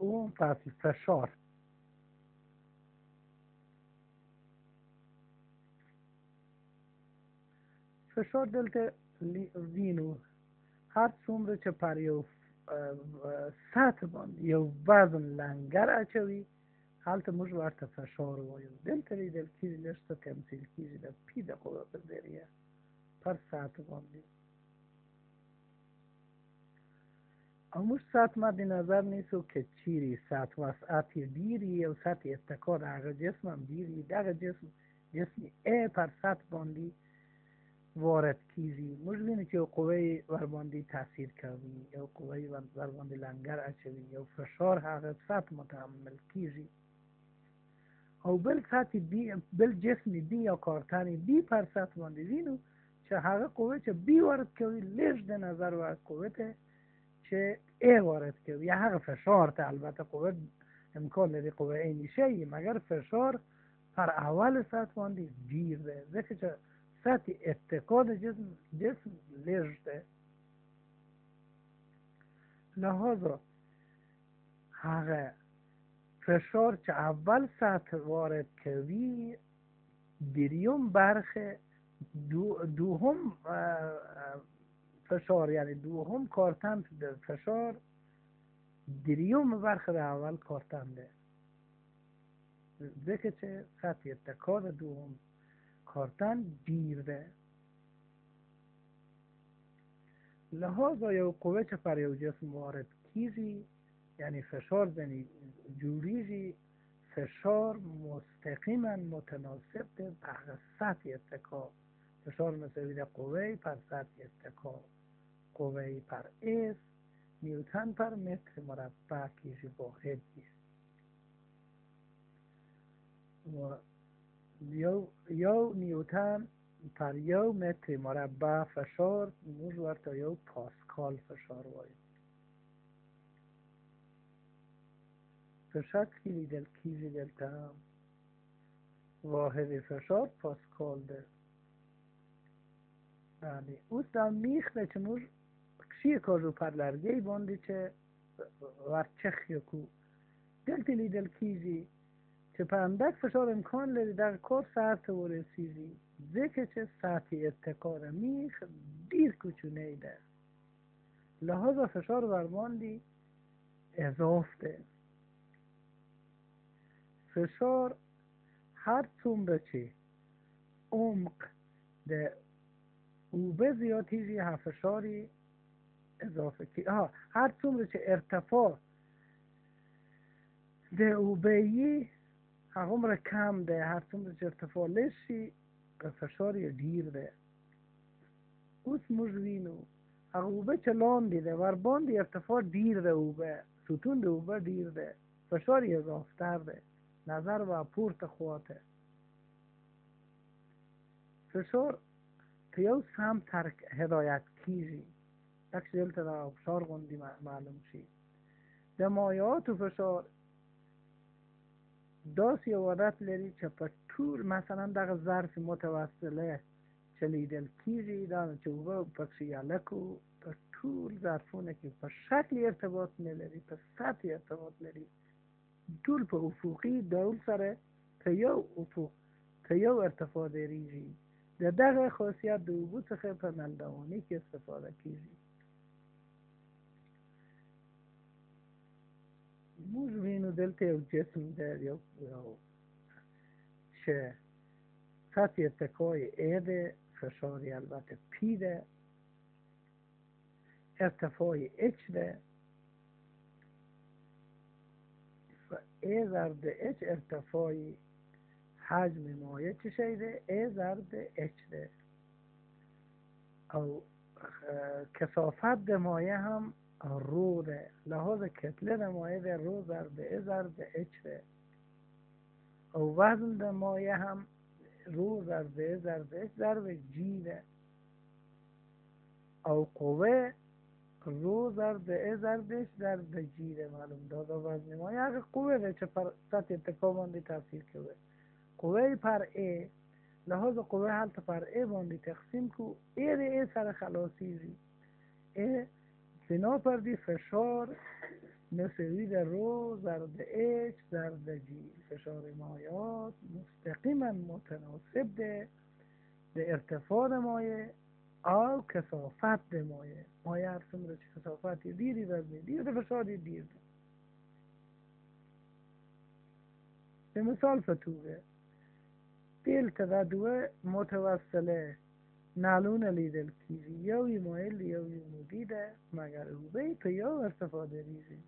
اون فصل فشار. فشار دلته وینو هر څومره چې پر یو سطح باندې یو وزن لنګر اچوي هلته موږ ورته فشار وایو. دلته لیدل کېږي لږ څه تمثیل کېږي د پي د قوه په ذریعه پر سطح باندې. او موږ سطح مد نظر نیسو که چیرې سطح وسعت یې ډېر وي او سطح اتکا د هغه جسم هم ډېر وي، دغه جسم ا پر سطح باندې وارد کیږي. موږ وینو چې یو قوه ورباندې تاثیر کوي، یو قوه ورباندې لنګر اچوي، یو فشار هغه سطح متحمل کیږي. او بل جسم بی یا کارتن بی پر سطح باندې وینو چې هغه قوه چې بی وارد کوي لږ د نظر و قوه ته چې ا وارد کوي یا هغه فشار ته. البته قوه امکان لري قوه ای میشه، مگر فشار پر اول سطح باندې ډیر ده، ځکه چې سطح اتکا د جسم لږ ده. لحاظا هغه فشار چې اول سطح وارد کوي دریم برخه دوهم فشار، یعنی دوهم کارتن در فشار دریم برخه در اول کارتن ده، ځکه چې سطح اتکا د دوهم کارتن ډیر ده. لحاظا یو قوه چې پر یو جسم وارد کیږي یعنی فشار زنی جوړیږي، فشار مستقیما متناسب ده به سطح اتکا. فشار مساوی ده قوه پر سطح اتکا، قوه پر اس نیوتن پر متر مربع کیږي واحد دی. و یو نیوتن پر یو متر مربع فشار موږ ورته یو پاسکال فشار وایو. په شکل لیدل کیږي دلته هم واحد فشار پاسکال ده. بله اوس دا میخ ده چې موږ کشی کاژو پر لرګی باندې چې ورچخ یکو دلته لیدل کیږي چې په اندک فشار امکان لري دغه کار سر ته ورسیږي، ځکه چې سطح اتکا د میخ ډیر کوچنی ده، لحاظا فشار ور باندې اضاف ده. فشار هر څومره چې عمق د اوبه زیاتیږي هر فشاری اضافه کی هر څومره چې ارتفاع د اوبه‌ای هغومره کم ده، هر څومره چې ارتفاع لږ شي فشار یې ډیر ده. اوس موږ وینو هغه اوبه چې لاندې ده ور باندې ارتفاع ډیر ده، اوبه ستون د اوبه ډیر ده، فشار یې اضافتر ده، نظر و پورته خواته. فشار که یو سمت هدایت کیږي یک دلته د ابشار غوندې معلوم شي. د مایعاتو فشار داسې یو عادت لري چې په ټول مثلا دغه ظرف متوسله چې لیدل کیږي دا چې اوبه پکې یالکو په ټول ظرفونه کې په شکل ارتباط نه لري، په سطح ارتباط لري، ټول په افقي ډول سره په یو ارتفاع دریږي. د دغه خاصیت د اوبو څخه په نلدواني کې استفاده کیږي. موږ وینو دلته یو جسم ده یو چې سطح اتکای ا ده، فشاری البته پی ده، ارتفاع اچ ده و ا ضرب اچ ارتفاع حجم مایع چه شده؟ ا ضرب اچ ده. او کثافت ده مایع هم رو ده، لحاظ کتله ده مایع ده رو ضرب ا ضرب اچ ده. او وزن ده مایع هم رو ضرب ا ضرب اچ ضرب جی ده. او قوه رو ضرب ا ضرب اچ ضرب جی ده. معلوم ده وزن مایع هغه قوه ده چې پر سطح اتکا باندې تاثیر کوي. قوه پر ا لحاظ قوه حالت پر ا باندې تقسیم کو ا ده ا سره خلاصیږي. ا بنا پر دی فشار مساوی در رو ضرب اچ ضرب جی. فشار مایعات مستقیما متناسب ده ارتفاع مایع او کثافت مایع. مایع هر څومره چې کثافت ډیری وزن ډیر د فشار ډیر ده. به مثال په توګه دلته دا دوه متوصله نالونه لیدل کیږي، یو یې مایل یو یې مودي ده، مګر اوبه په یو ارتفاع دریږي.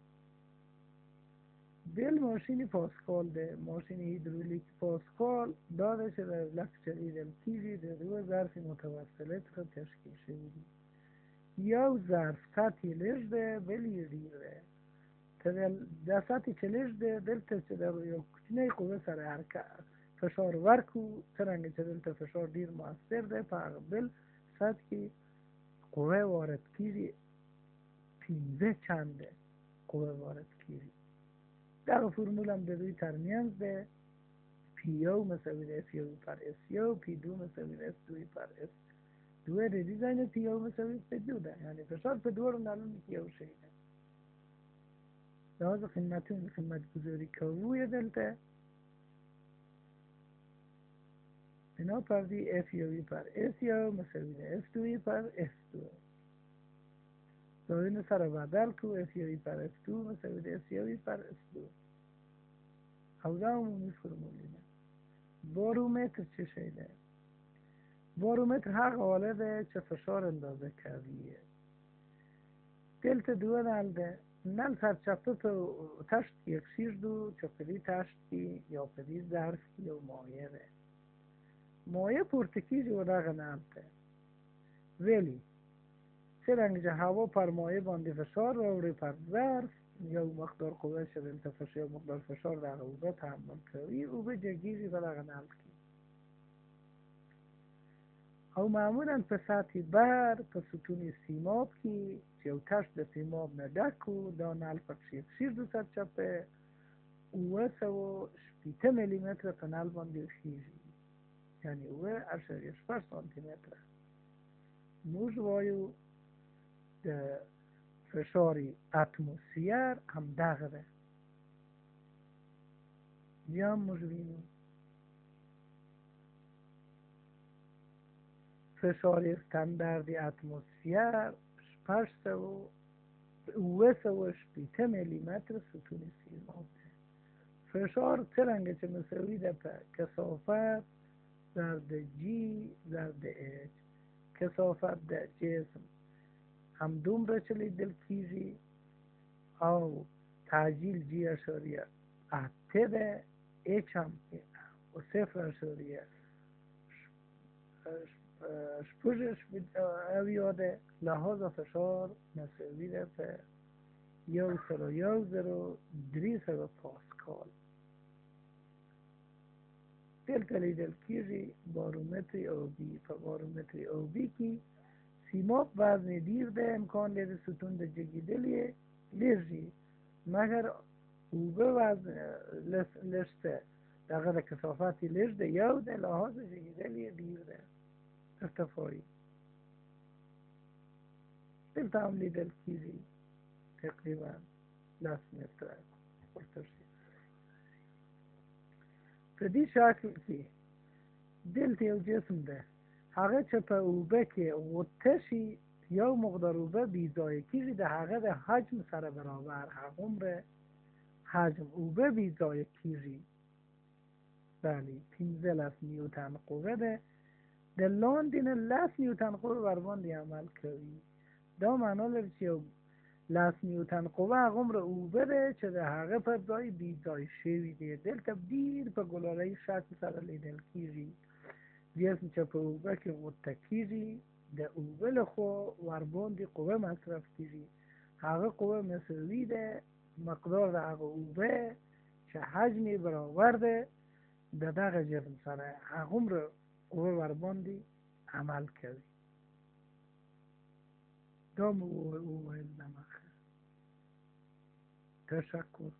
بل ماشین پاسکال ده، ماشین هیدرولیک پاسکال دا ده چې د لکچر لیدل کیږي د دوه ظرف متوصله څخه تشکیل شوي دي. یو ظرف سطحې لږ ده بل یې ډیر ده. دا سطحې چې لږ ده دلته چې د یو کوچنۍ قوه سره حرکت فشار ورکو، څرنګه چې دلته فشار ډیر مؤثر ده، په هغه بل سطح کې قوه وارد کیږي 15 چنده قوه وارد کیږي. دغه فرمول هم د دوی ترمنځ ده، پی یو مساوي ده اف یو پر اس یو، پی دو مساوي ده اف دوی پر اس دوه. د دې ځای نه پی یو مساوي په دو ده، یعنی فشار په دواړو نلونو کې یو شی ده. لحاظ قیمتون قیمت گذاری کوو دلته بنابر دی اف یوی پر اس یو مساوی ده اف دوی پر اس دو. ځایونه سره بدل کو، اف یوی پر اف دو مساوی ده اف یوی پر اس دو. او دا عمومی فرمولی ده. بارومتر چه شی ده؟ بارومتر هغه آله ده چې فشار اندازه کویه. دلته دوه نل ده، نل سرچپه په تشت یکسیر دو چې په دې تشت کې یا په دې ظرف کې یو مایع ده. مایع پورته کیږي و دغه نل ته، ولی څرنګه چې هوا پر مایع باندې فشار راوړي پر ظرف، یو مقدار قوه چې دلته فشار یو مقدار فشار دغه اوبه تحمل کوي، اوبه جګیږي په دغه نل کې. او معمولا په سطح بر په ستون سیماب کې چې یو تشت د سیماب نه ډک و، دا نل پکې یکسیر دو سرچپه 980 میلی متر په نل باندې خیږي، یعنی 9.8 سانتی متر. موږ وایو د فشار اتمسفیر هم دغه ده. بیا هم موږ وینو فشار استاندارد اتمسفیر 880 میلی متر ستون سیماب ده. فشار څرنګه چې مساوي ده په کثافت ضرب جی ضرب اچ. کثافت د جسم هم دومره چې لیدل کیږي او تعجیل جی اشاریه 8 ده، اچ هم 0.8 اویا ده. لحاظ فشار مساوی ده په 1.103 پاسکال. دلته لیدل کیږي بارومتر اوبی. په بارومتر اوبی کې سیماب وزن ډیر ده، امکان لري ستون د جګیدل یې لږ، مګر اوبه وزن لږ ده، دغه د کثافت یې لږ ده، یو ده، لحاظ جګیدل یې ډیر ده ارتفاعی. دلته هم لیدل کیږي تقریبا 10 متر ورته شي. په دې شکل کې دلته یو جسم ده، هغه چې په اوبه کې غوطه شي یو مقدار اوبه بیځایه کیږي، د هغه د حجم سره برابر هغومره حجم اوبه بیځایه کیږي. بله 15 نیوتن قوه ده، د لاندې نه 10 نیوتن قوه بر باندې عمل کوي. دا معنا لري چې یو 10 نیوتن قوه هغومره اوبه ده چې د هغه په ځای بیځای شوي دي. دلته ډیر په ګلاله‌ای شکل سره لیدل کیږي. جسم چې په اوبه کې غوطه کیږي د اوبه له خوا ورباندې قوه مصرف کیږي، هغه قوه مساوي ده مقدار د هغه اوبه چې حجم برابر ده د دغه جسم سره، هغومره قوه ورباندې عمل کوي. دا مو وویل دمخه. تشکر.